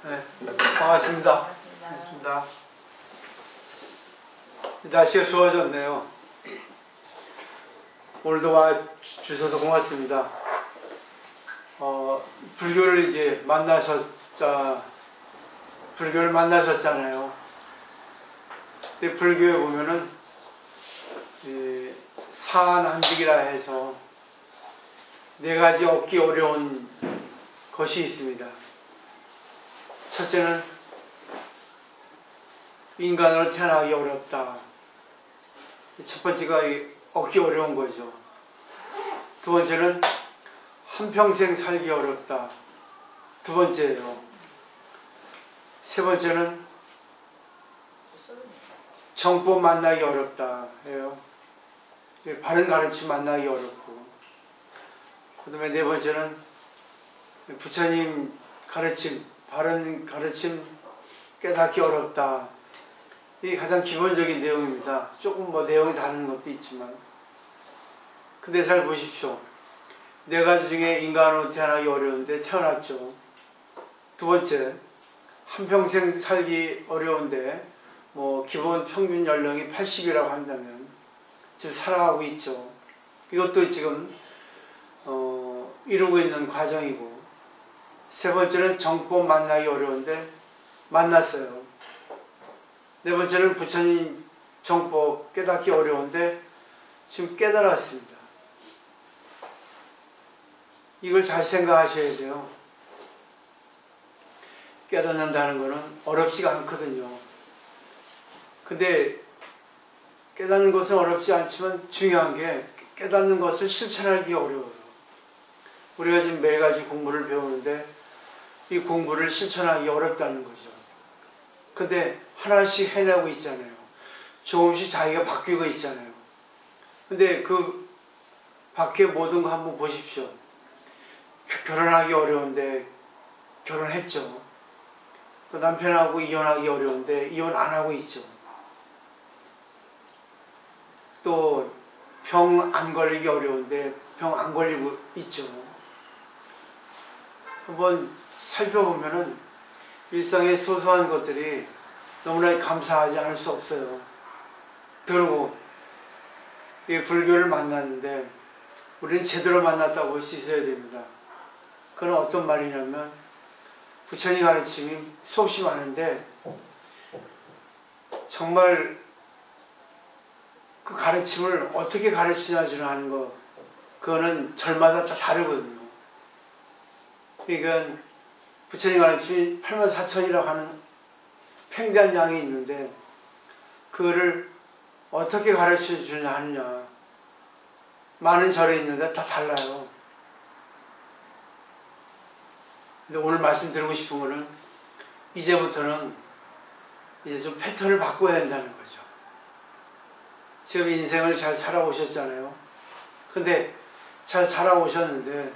네, 반갑습니다. 반갑습니다. 날씨가 좋아졌네요. 오늘도 와 주셔서 고맙습니다. 불교를 이제 불교를 만나셨잖아요. 근데 불교에 보면은 사안한직이라 해서 4가지 얻기 어려운 것이 있습니다. 첫째는 인간으로 태어나기 어렵다. 첫 번째가 얻기 어려운 거죠. 두 번째는 한평생 살기 어렵다. 두 번째예요. 세 번째는 정법 만나기 어렵다 해요. 바른 가르침 만나기 어렵고, 그 다음에 네 번째는 부처님 가르침, 바른 가르침 깨닫기 어렵다. 이게 가장 기본적인 내용입니다. 조금 내용이 다른 것도 있지만, 근데 잘 보십시오. 4가지 중에 인간으로 태어나기 어려운데 태어났죠. 두 번째, 한평생 살기 어려운데 기본 평균 연령이 80이라고 한다면 지금 살아가고 있죠. 이것도 지금 이루고 있는 과정이고, 세 번째는 정법 만나기 어려운데 만났어요. 네 번째는 부처님 정법 깨닫기 어려운데 지금 깨달았습니다. 이걸 잘 생각하셔야 돼요. 깨닫는다는 것은 어렵지가 않거든요. 근데 깨닫는 것은 어렵지 않지만 중요한 게 깨닫는 것을 실천하기 어려워요. 우리가 지금 매가지 공부를 배우는데 이 공부를 실천하기 어렵다는 거죠. 근데 하나씩 해내고 있잖아요. 조금씩 자기가 바뀌고 있잖아요. 근데 그 밖에 모든 거 한번 보십시오. 결혼하기 어려운데 결혼했죠. 또 남편하고 이혼하기 어려운데 이혼 안 하고 있죠. 또 병 안 걸리기 어려운데 병 안 걸리고 있죠. 한번 살펴보면은 일상의 소소한 것들이 너무나 감사하지 않을 수 없어요. 그리고 이 불교를 만났는데 우리는 제대로 만났다고 볼 수 있어야 됩니다. 그건 어떤 말이냐면 부처님 가르침이 수없이 많은데 정말 그 가르침을 어떻게 가르치냐를 하는 거, 그거는 절마다 다르거든요. 그러니까 부처님 가르침이 84,000이라고 하는 팽대한 양이 있는데 그거를 어떻게 가르쳐 주냐 하느냐, 많은 절에 있는데 다 달라요. 근데 오늘 말씀드리고 싶은 거는 이제부터는 이제 좀 패턴을 바꿔야 된다는 거죠. 지금 인생을 잘 살아오셨잖아요. 근데 잘 살아오셨는데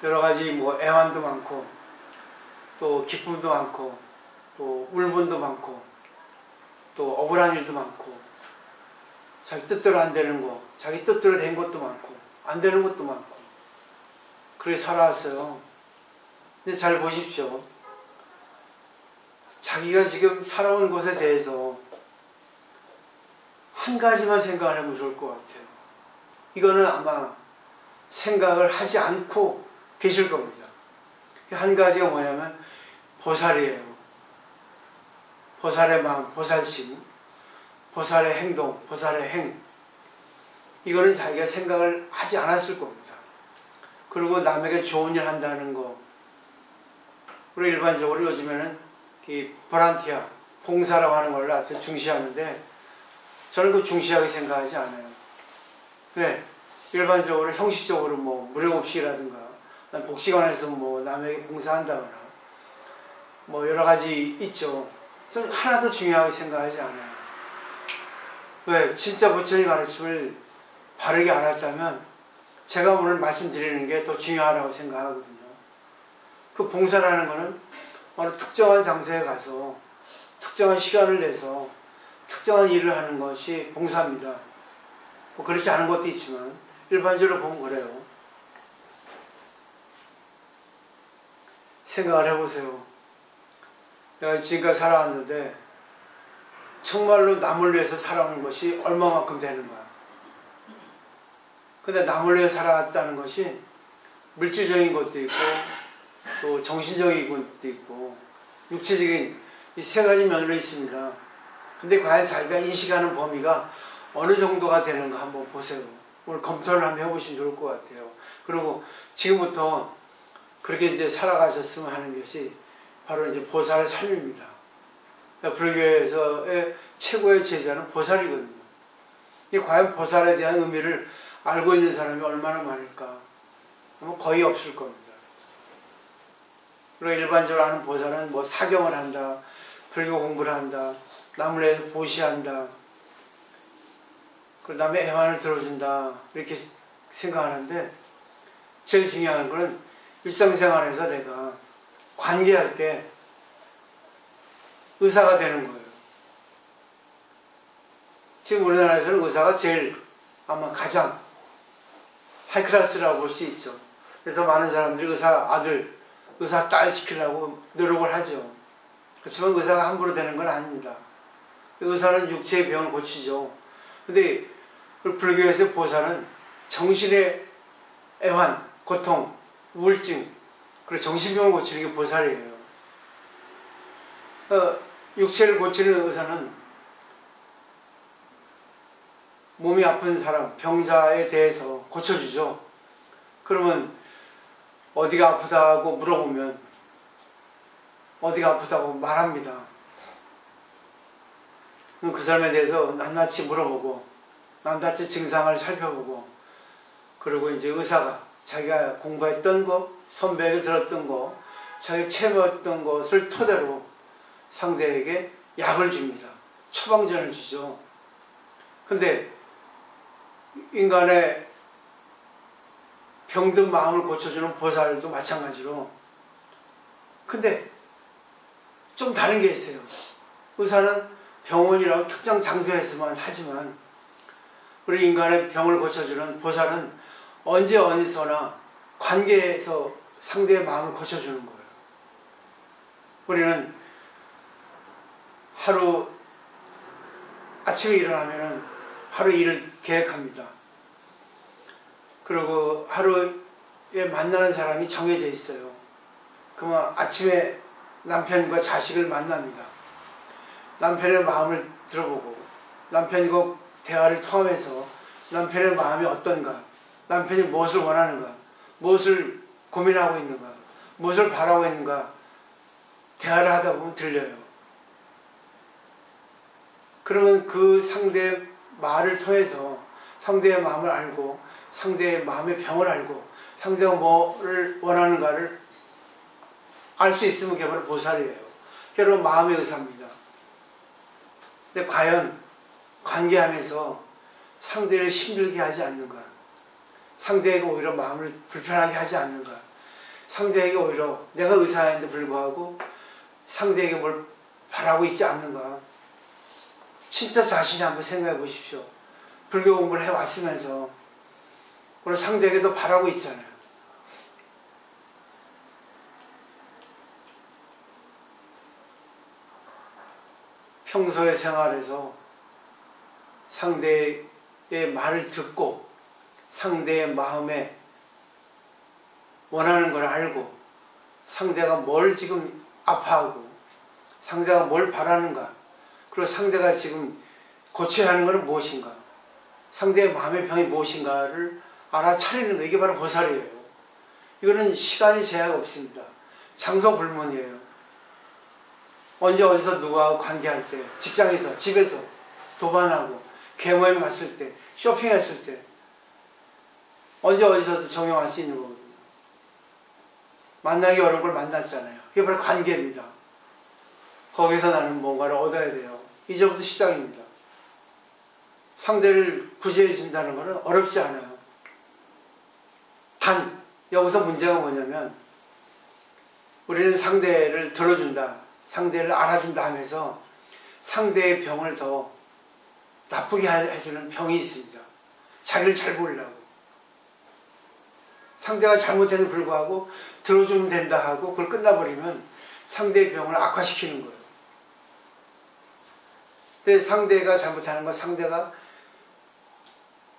여러 가지 애환도 많고 또 기쁨도 많고 또 울분도 많고 또 억울한 일도 많고 자기 뜻대로 안 되는 거, 자기 뜻대로 된 것도 많고 안 되는 것도 많고 그렇게 살아왔어요. 근데 잘 보십시오. 자기가 지금 살아온 것에 대해서 한 가지만 생각을 해보면 좋을 것 같아요. 이거는 아마 생각을 하지 않고 계실 겁니다. 한 가지가 뭐냐면 보살이에요. 보살의 마음, 보살심, 보살의 행동, 보살의 행. 이거는 자기가 생각을 하지 않았을 겁니다. 그리고 남에게 좋은 일 한다는 거. 우리 일반적으로 요즘에는 이 보란티아, 봉사라고 하는 걸 아주 중시하는데 저는 그 중시하게 생각하지 않아요. 왜? 일반적으로 형식적으로 무료급식이라든가 복지관에서 남에게 봉사한다거나 여러 가지 있죠. 저는 하나도 중요하게 생각하지 않아요. 왜? 진짜 부처님 가르침을 바르게 알았다면 제가 오늘 말씀드리는 게 더 중요하다고 생각하거든요. 그 봉사라는 거는 어느 특정한 장소에 가서 특정한 시간을 내서 특정한 일을 하는 것이 봉사입니다. 그렇지 않은 것도 있지만 일반적으로 보면 그래요. 생각을 해보세요. 내가 지금까지 살아왔는데 정말로 남을 위해서 살아온 것이 얼마만큼 되는 거야. 근데 남을 위해 살아왔다는 것이 물질적인 것도 있고 또 정신적인 것도 있고 육체적인 이 세 가지 면으로 있습니다. 근데 과연 자기가 인식하는 범위가 어느 정도가 되는가 한번 보세요. 오늘 검토를 한번 해보시면 좋을 것 같아요. 그리고 지금부터 그렇게 이제 살아가셨으면 하는 것이 바로 이제 보살의 삶입니다. 불교에서의 최고의 제자는 보살이거든요. 이게 과연 보살에 대한 의미를 알고 있는 사람이 얼마나 많을까? 거의 없을 겁니다. 그리고 일반적으로 아는 보살은 뭐 사경을 한다, 불교 공부를 한다, 남을 위해서 보시한다, 그 남의 애환을 들어준다, 이렇게 생각하는데 제일 중요한 것은 일상생활에서 내가 관계할 때 의사가 되는 거예요. 지금 우리나라에서는 의사가 제일 아마 가장 하이클래스라고 볼 수 있죠. 그래서 많은 사람들이 의사 아들, 의사 딸 시키려고 노력을 하죠. 그렇지만 의사가 함부로 되는 건 아닙니다. 의사는 육체의 병을 고치죠. 근데 불교에서 보살은 정신의 애환, 고통, 우울증, 그리고 정신병을 고치는 게 보살이에요. 육체를 고치는 의사는 몸이 아픈 사람, 병자에 대해서 고쳐주죠. 그러면 어디가 아프다고 물어보면 어디가 아프다고 말합니다. 그럼 그 사람에 대해서 낱낱이 물어보고 낱낱이 증상을 살펴보고 그리고 이제 의사가 자기가 공부했던 거, 선배에게 들었던 거, 자기가 체험했던 것을 토대로 상대에게 약을 줍니다. 처방전을 주죠. 근데 인간의 병든 마음을 고쳐주는 보살도 마찬가지로 근데 좀 다른 게 있어요. 의사는 병원이라고 특정 장소에서만 하지만 우리 인간의 병을 고쳐주는 보살은 언제 어디서나 관계에서 상대의 마음을 고쳐주는 거예요. 우리는 하루 아침에 일어나면은 하루 일을 계획합니다. 그리고 하루에 만나는 사람이 정해져 있어요. 그러면 아침에 남편과 자식을 만납니다. 남편의 마음을 들어보고 남편과 대화를 통하면서 남편의 마음이 어떤가, 남편이 무엇을 원하는가, 무엇을 고민하고 있는가, 무엇을 바라고 있는가 대화를 하다 보면 들려요. 그러면 그 상대의 말을 통해서 상대의 마음을 알고 상대의 마음의 병을 알고 상대가 뭐를 원하는가를 알 수 있으면 그게 바로 보살이에요. 여러분 마음의 의사입니다. 근데 과연 관계하면서 상대를 힘들게 하지 않는가, 상대에게 오히려 마음을 불편하게 하지 않는가, 상대에게 오히려 내가 의사인데 불구하고 상대에게 뭘 바라고 있지 않는가. 진짜 자신이 한번 생각해 보십시오. 불교 공부를 해왔으면서 그리고 상대에게도 바라고 있잖아요. 평소의 생활에서 상대의 말을 듣고 상대의 마음에 원하는 걸 알고 상대가 뭘 지금 아파하고 상대가 뭘 바라는가, 그리고 상대가 지금 고쳐야 하는 것은 무엇인가, 상대의 마음의 병이 무엇인가를 알아차리는 거, 이게 바로 보살이에요. 이거는 시간이 제약 없습니다. 장소 불문이에요. 언제 어디서 누구하고 관계할 때, 직장에서, 집에서 도반하고 개모임 갔을 때, 쇼핑했을 때 언제 어디서도 적용할 수 있는 거거든요. 만나기 어려운 걸 만났잖아요. 그게 바로 관계입니다. 거기서 나는 뭔가를 얻어야 돼요. 이제부터 시작입니다. 상대를 구제해 준다는 것은 어렵지 않아요. 단 여기서 문제가 뭐냐면 우리는 상대를 들어준다, 상대를 알아준다 하면서 상대의 병을 더 나쁘게 해주는 병이 있습니다. 자기를 잘 보려고. 상대가 잘못해도 불구하고 들어주면 된다 하고 그걸 끝나버리면 상대의 병을 악화시키는 거예요. 근데 상대가 잘못하는 건 상대가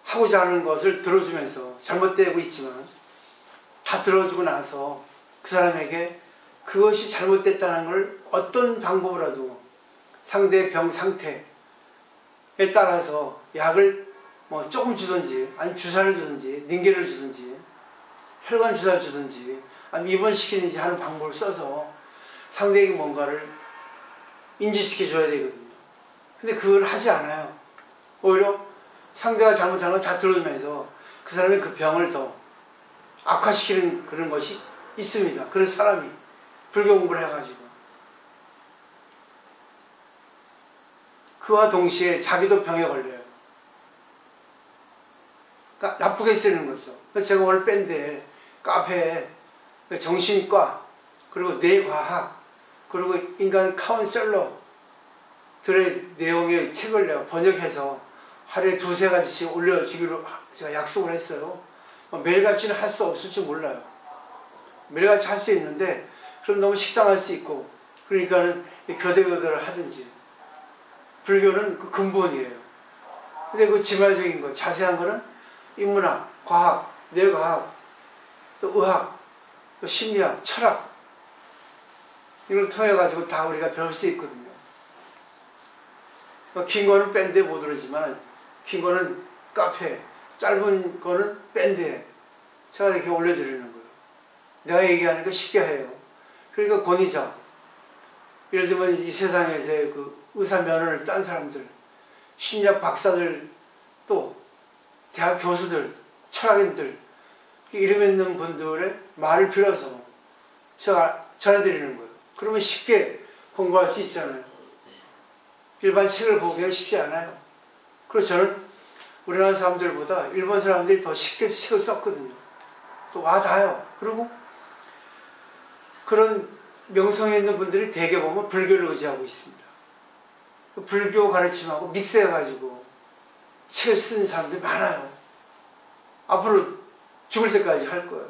하고자 하는 것을 들어주면서 잘못되고 있지만 다 들어주고 나서 그 사람에게 그것이 잘못됐다는 걸 어떤 방법으로라도 상대의 병 상태에 따라서 약을 뭐 조금 주든지 아니면 주사를 주든지 닌겔을 주든지 혈관 주사를 주든지 아니면 입원시키든지 하는 방법을 써서 상대에게 뭔가를 인지시켜 줘야 되거든요. 근데 그걸 하지 않아요. 오히려 상대가 잘못한 건 다 들어주면서 그 사람의 그 병을 더 악화시키는 그런 것이 있습니다. 그런 사람이 불교 공부를 해가지고 그와 동시에 자기도 병에 걸려요. 그러니까 나쁘게 쓰는 거죠. 그래서 제가 오늘 밴드에 카페에 정신과 그리고 뇌과학 그리고 인간 카운셀러들의 내용의 책을 내가 번역해서 하루에 2~3가지씩 올려주기로 제가 약속을 했어요. 매일같이는 할 수 없을지 몰라요. 매일같이 할 수 있는데 그럼 너무 식상할 수 있고 그러니까는 교대교대를 하든지 불교는 그 근본이에요. 근데 그 지말적인 거 자세한 거는 인문학, 과학, 뇌과학, 또 의학, 또 심리학, 철학 이걸 통해 가지고 다 우리가 배울 수 있거든요. 긴 거는 밴드에 못 오르지만 긴 거는 카페, 짧은 거는 밴드에 제가 이렇게 올려드리는 거예요. 내가 얘기하니까 쉽게 해요. 그러니까 권위자, 예를 들면 이 세상에서의 그 의사 면허를 딴 사람들, 심리학 박사들, 또 대학 교수들, 철학인들 이름 있는 분들의 말을 빌어서 제가 전해드리는 거예요. 그러면 쉽게 공부할 수 있잖아요. 일반 책을 보기는 쉽지 않아요. 그래서 저는 우리나라 사람들보다 일본 사람들이 더 쉽게 책을 썼거든요. 또 와닿아요. 그리고 그런 명성이 있는 분들이 대개 보면 불교를 의지하고 있습니다. 불교 가르침하고 믹스해가지고 책을 쓰는 사람들이 많아요. 앞으로 죽을 때까지 할 거예요.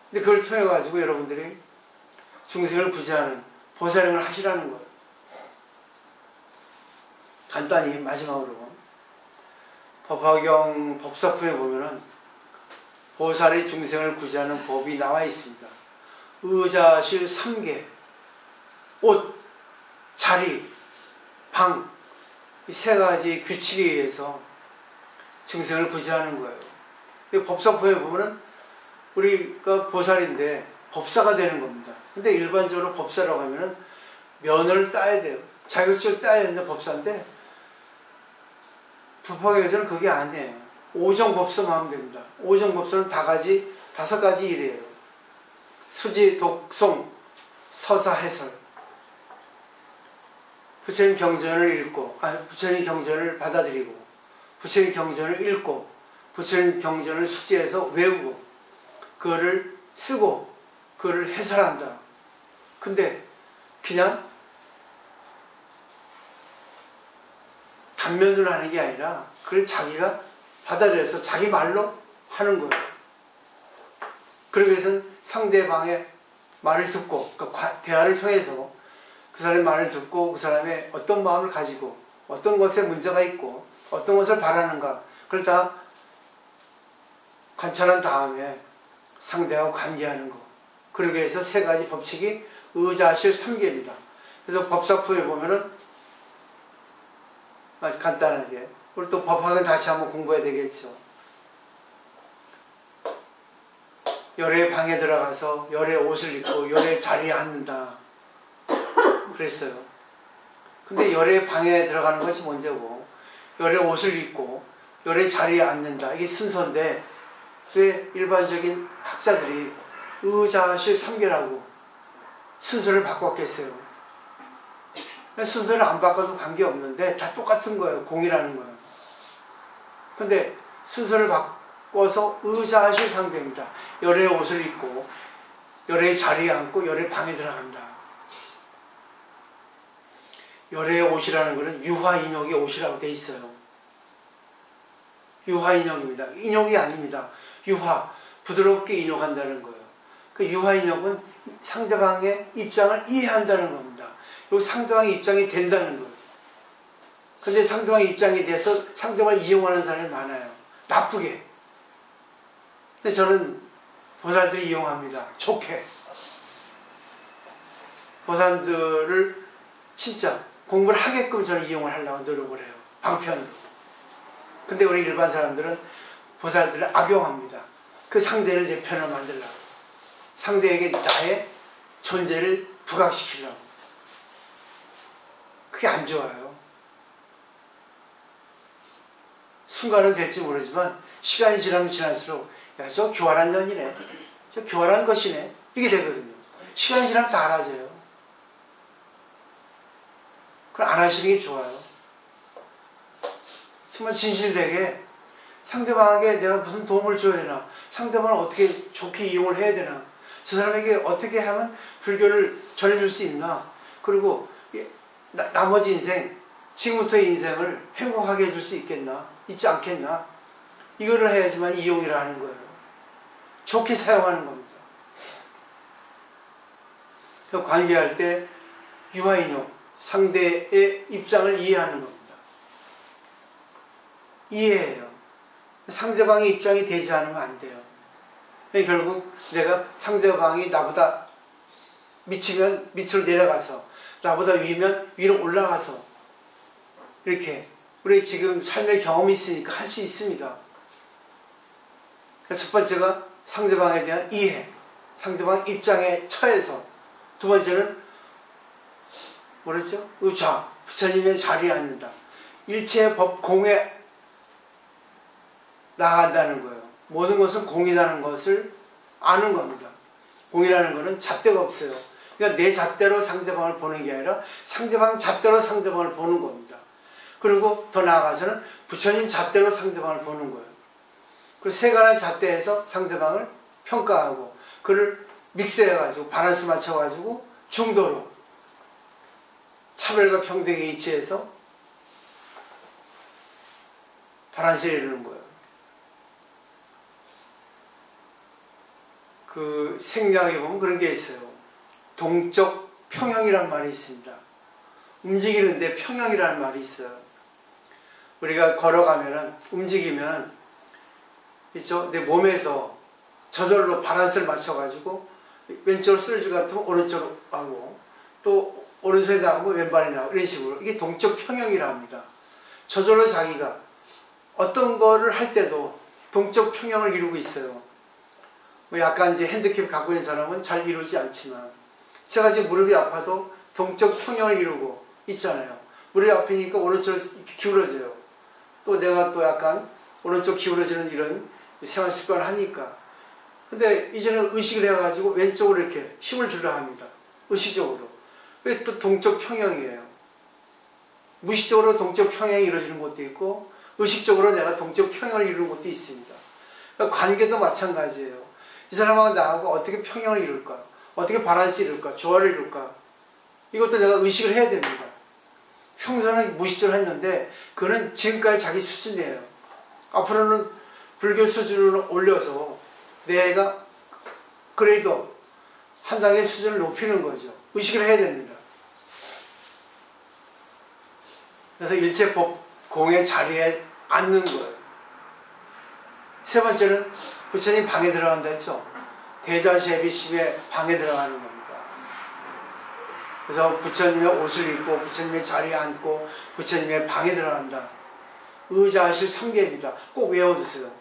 근데 그걸 통해가지고 여러분들이 중생을 구제하는 보살행을 하시라는 거예요. 간단히 마지막으로 법화경 법사품에 보면은 보살의 중생을 구제하는 법이 나와 있습니다. 의자실 3개, 옷, 자리, 방, 이 3가지 규칙에 의해서 중생을 구제하는 거예요. 법사품에 보면은 우리가 보살인데 법사가 되는 겁니다. 근데 일반적으로 법사라고 하면은 면허를 따야 돼요. 자격증을 따야 되는데 법사인데 법화경에서는 그게 아니에요. 오정법사만 하면 됩니다. 오정법사는 5가지 일이에요. 수지, 독송, 서사, 해설. 부처님 경전을 읽고, 부처님 경전을 받아들이고, 부처님 경전을 읽고, 부처님 경전을 숙지해서 외우고, 그거를 쓰고, 그거를 해설한다. 근데 그냥 단면으로 하는 게 아니라 그걸 자기가 받아들여서 자기 말로 하는 거예요. 그러기 위해서는 상대방의 말을 듣고, 그러니까 대화를 통해서 그 사람의 말을 듣고 그 사람의 어떤 마음을 가지고 어떤 것에 문제가 있고 어떤 것을 바라는가 그걸 다 관찰한 다음에 상대하고 관계하는 거. 그러기 위해서 3가지 법칙이 의자실 3개입니다. 그래서 법사품에 보면은 아주 간단하게 우리 또 법학은 다시 한번 공부해야 되겠죠. 열의 방에 들어가서 열의 옷을 입고 열의 자리에 앉는다 그랬어요. 근데 열의 방에 들어가는 것이 먼저고 열의 옷을 입고 열의 자리에 앉는다 이게 순서인데 왜 일반적인 학자들이 의자실 3개라고 순서를 바꿨겠어요. 순서를 안 바꿔도 관계없는데 다 똑같은 거예요. 공이라는 거예요. 근데 순서를 바꿔서 의자실 3개입니다. 열의 옷을 입고 열의 자리에 앉고 열의 방에 들어간다. 열의 옷이라는 것은 유화인욕의 옷이라고 돼 있어요. 유화인욕입니다. 인욕이 아닙니다. 유화, 부드럽게 인용한다는 거예요. 그 유화인용은 상대방의 입장을 이해한다는 겁니다. 그리고 상대방의 입장이 된다는 거예요. 근데 상대방의 입장이 돼서 상대방을 이용하는 사람이 많아요. 나쁘게. 근데 저는 보살들을 이용합니다. 좋게. 보살들을 진짜 공부를 하게끔 저는 이용을 하려고 노력을 해요. 방편으로. 근데 우리 일반 사람들은 보살들을 악용합니다. 그 상대를 내 편을 만들려고. 상대에게 나의 존재를 부각시키려고. 그게 안 좋아요. 순간은 될지 모르지만 시간이 지나면 지날수록 야, 저 교활한 년이네. 저 교활한 것이네. 이게 되거든요. 시간이 지나면 다 알아져요. 그럼 안 하시는 게 좋아요. 정말 진실되게 상대방에게 내가 무슨 도움을 줘야 되나, 상대방을 어떻게 좋게 이용을 해야 되나, 저 사람에게 어떻게 하면 불교를 전해줄 수 있나, 그리고 나머지 인생, 지금부터의 인생을 행복하게 해줄 수 있겠나, 있지 않겠나, 이거를 해야지만 이용이라 하는 거예요. 좋게 사용하는 겁니다. 관계할 때 유화인용, 상대의 입장을 이해하는 겁니다. 이해해요. 상대방의 입장이 되지 않으면 안 돼요. 결국 내가 상대방이 나보다 밑이면 밑으로 내려가서, 나보다 위면 위로 올라가서, 이렇게 우리 지금 삶의 경험이 있으니까 할 수 있습니다. 첫 번째가 상대방에 대한 이해, 상대방 입장에 처해서, 두 번째는 뭐랬죠? 의좌, 부처님의 자리에 앉는다. 일체의 법 공에 나간다는 거예요. 모든 것은 공이라는 것을 아는 겁니다. 공이라는 것은 잣대가 없어요. 그러니까 내 잣대로 상대방을 보는 게 아니라 상대방 잣대로 상대방을 보는 겁니다. 그리고 더 나아가서는 부처님 잣대로 상대방을 보는 거예요. 그 세 가지 잣대에서 상대방을 평가하고 그를 믹스해가지고 바란스 맞춰가지고 중도로 차별과 평등의 이치에서 바란스를 이루는 거예요. 그 생략에 보면 그런 게 있어요. 동적 평형이란 말이 있습니다. 움직이는데 평형이라는 말이 있어요. 우리가 걸어가면은, 움직이면 있죠? 내 몸에서 저절로 바란스를 맞춰가지고 왼쪽으로 쓰러질 것 같으면 오른쪽으로 하고, 또 오른손에 나가면 왼발이 나가고, 이런 식으로. 이게 동적 평형이라 합니다. 저절로 자기가 어떤 거를 할 때도 동적 평형을 이루고 있어요. 뭐 약간 이제 핸디캡 갖고 있는 사람은 잘 이루지 않지만, 제가 지금 무릎이 아파도 동적 평형을 이루고 있잖아요. 무릎이 아프니까 오른쪽으로 이렇게 기울어져요. 또 내가 또 약간 오른쪽 기울어지는 이런 생활 습관을 하니까. 근데 이제는 의식을 해가지고 왼쪽으로 이렇게 힘을 주려 합니다. 의식적으로. 그게 또 동적 평형이에요. 무의식적으로 동적 평형이 이루어지는 것도 있고, 의식적으로 내가 동적 평형을 이루는 것도 있습니다. 그러니까 관계도 마찬가지예요. 이 사람하고 나하고 어떻게 평형을 이룰까? 어떻게 바란스 이룰까? 조화를 이룰까? 이것도 내가 의식을 해야 됩니다. 평소는 무의식적으로 했는데 그는 지금까지 자기 수준이에요. 앞으로는 불교 수준을 올려서 내가 그래도 한 단계 수준을 높이는 거죠. 의식을 해야 됩니다. 그래서 일체법 공의 자리에 앉는 거예요. 세 번째는 부처님 방에 들어간다 했죠. 대자제비심의 방에 들어가는 겁니다. 그래서 부처님의 옷을 입고 부처님의 자리에 앉고 부처님의 방에 들어간다. 의자실 3개입니다. 꼭 외워두세요.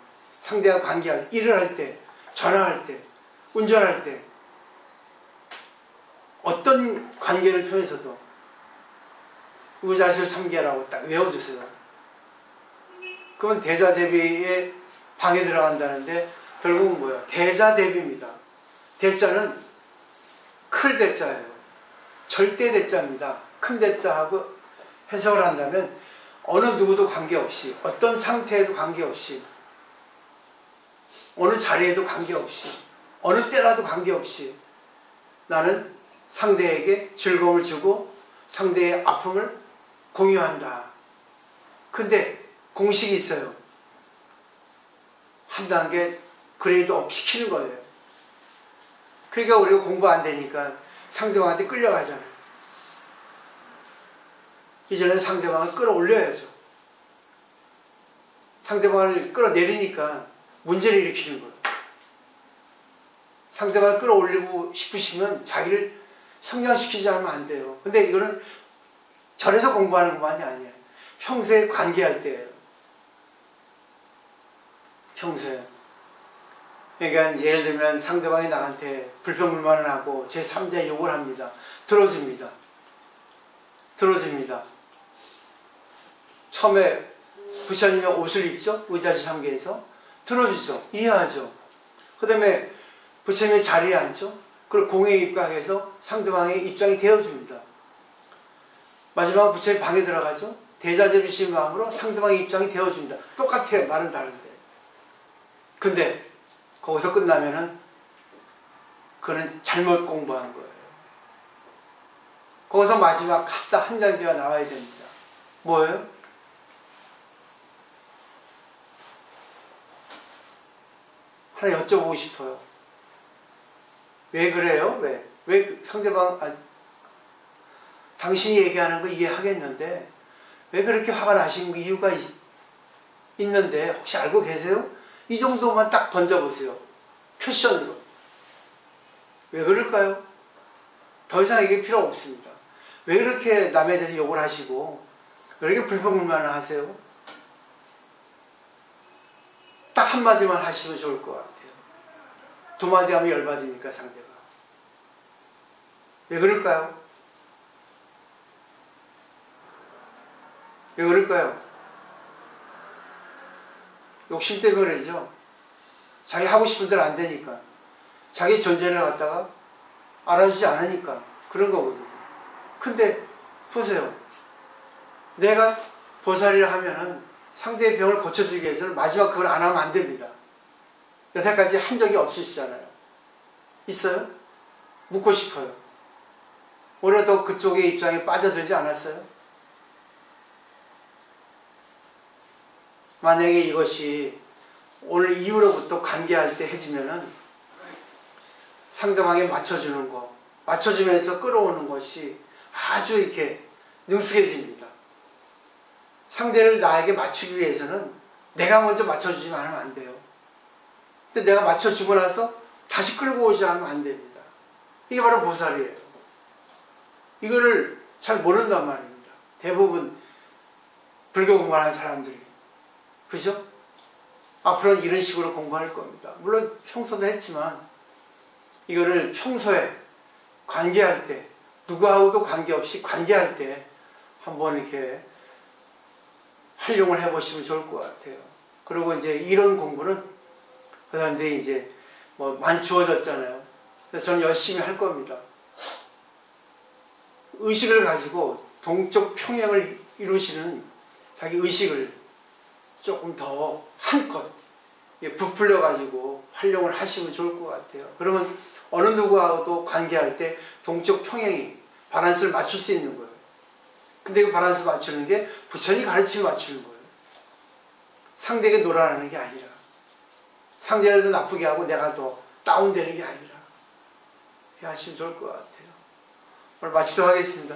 상대와 관계할 때, 일을 할 때, 전화할 때, 운전할 때, 어떤 관계를 통해서도 의자실 3개라고 딱 외워주세요. 그건 대자대비의 방에 들어간다는데 결국은 뭐예요? 대자대비입니다. 대자는 클 대자예요. 절대 대자입니다. 큰 대자하고 해석을 한다면 어느 누구도 관계없이, 어떤 상태에도 관계없이, 어느 자리에도 관계없이, 어느 때라도 관계없이 나는 상대에게 즐거움을 주고 상대의 아픔을 공유한다. 근데 공식이 있어요. 한 단계 그레이드업 시키는 거예요. 그러니까 우리가 공부 안 되니까 상대방한테 끌려가잖아요. 이전에 상대방을 끌어올려야죠. 상대방을 끌어내리니까 문제를 일으키는 거예요. 상대방을 끌어올리고 싶으시면 자기를 성장시키지 않으면 안 돼요. 근데 이거는 절에서 공부하는 것만이 아니에요. 평소에 관계할 때예요. 평소에. 그러니까 예를 들면 상대방이 나한테 불평불만을 하고 제3자의 욕을 합니다. 들어줍니다. 들어줍니다. 처음에 부처님이 옷을 입죠? 의자지 삼계에서 들어주죠. 이해하죠. 그 다음에 부처님의 자리에 앉죠. 그걸 공에 입각해서 상대방의 입장이 되어줍니다. 마지막 부처님 방에 들어가죠. 대자재비신 마음으로 상대방의 입장이 되어줍니다. 똑같아요. 말은 다른데. 근데 거기서 끝나면은 그는 잘못 공부한 거예요. 거기서 마지막 한 단계가 나와야 됩니다. 뭐예요? 하나 여쭤보고 싶어요. 왜 그래요? 왜 상대방, 당신이 얘기하는 거 이해하겠는데, 왜 그렇게 화가 나신 이유가 있는데, 혹시 알고 계세요? 이 정도만 딱 던져보세요. 퀘션으로. 왜 그럴까요? 더 이상 얘기 필요 없습니다. 왜 그렇게 남에 대해서 욕을 하시고, 왜 이렇게 불평불만을 하세요? 딱 한마디만 하시면 좋을 것 같아요. 두 마디 하면 열받으니까 상대가. 왜 그럴까요? 왜 그럴까요? 욕심 때문에 그러죠. 자기 하고 싶은 대로 안 되니까. 자기 존재를 갖다가 알아주지 않으니까 그런 거거든요. 근데 보세요. 내가 보살이라 하면은 상대의 병을 고쳐주기 위해서는 마지막 그걸 안 하면 안 됩니다. 여태까지 한 적이 없으시잖아요. 있어요? 묻고 싶어요. 오늘도 그쪽의 입장에 빠져들지 않았어요? 만약에 이것이 오늘 이후로부터 관계할 때 해지면은 상대방에 맞춰주는 거, 맞춰주면서 끌어오는 것이 아주 이렇게 능숙해집니다. 상대를 나에게 맞추기 위해서는 내가 먼저 맞춰주지만 하면 안 돼요. 근데 내가 맞춰주고 나서 다시 끌고 오지 않으면 안 됩니다. 이게 바로 보살이에요. 이거를 잘 모른단 말입니다. 대부분 불교 공부하는 사람들이. 그죠? 앞으로는 이런 식으로 공부할 겁니다. 물론 평소도 했지만 이거를 평소에 관계할 때, 누구하고도 관계없이 관계할 때 한번 이렇게 활용을 해보시면 좋을 것 같아요. 그리고 이제 이런 공부는 그 사람들이 이제 뭐 많이 주어졌잖아요. 그래서 저는 열심히 할 겁니다. 의식을 가지고 동적 평행을 이루시는 자기 의식을 조금 더 한껏 부풀려 가지고 활용을 하시면 좋을 것 같아요. 그러면 어느 누구하고도 관계할 때 동적 평행이 밸런스를 맞출 수 있는 거예요. 근데 그 밸런스 맞추는 게 부처님이 가르치면 맞추는 거예요. 상대에게 놀아나는 게 아니라, 상대를 더 나쁘게 하고 내가 더 다운되는 게 아니라, 이렇게 하시면 좋을 것 같아요. 오늘 마치도록 하겠습니다.